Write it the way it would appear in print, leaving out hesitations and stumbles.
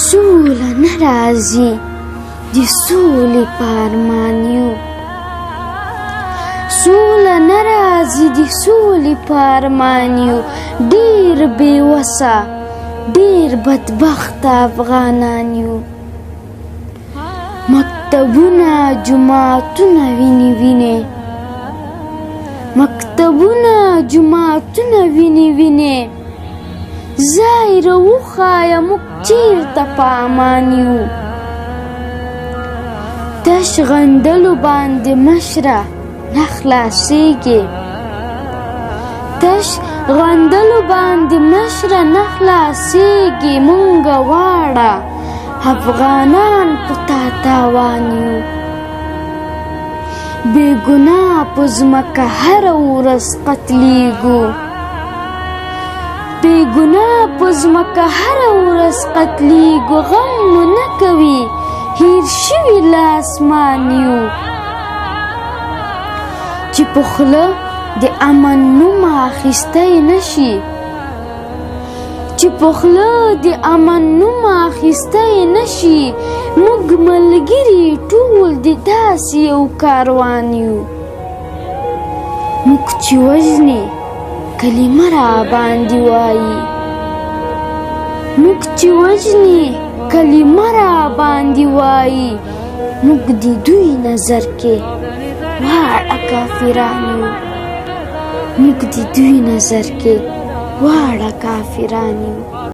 سوله نه راځي د سولې په ارمان یو، سوله نه راځي د سولې په ارمان یو، ډېر بې وسه ډېر بدبخته افغانان یو. مکتبونه جوماتونه وینې وینې، مکتبونه جوماتونه وینې وینې، ځای راوښایه موږ چېرته په امان یو. تش غندلو باندې مشره نه خلاصېږي، تش غندلو باندې مشره نه خلاصېږي، مونږه واړه افغانان په تا تاوان یو. بې ګناه په ځمکه هره ورځ قتلېږو، بې ګناه په ځمکه هره ورځ قتلېږو، غم مو نه کوي هیر شوي له اسمان یو. چې په خوله د امن نوم اخیستی نه شي، چې په خوله د امن نوم اخیستی نه شي، موږ ملګري ټول د داسې یو کاروان یو. موږ چې وژنې کلمه را باندې وایي، موږ چې وژنې کلمه را باندې وایي، موږ د دوی نظر کې واړه کافران یو، موږ د دوی نظر کې واړه کافران یو.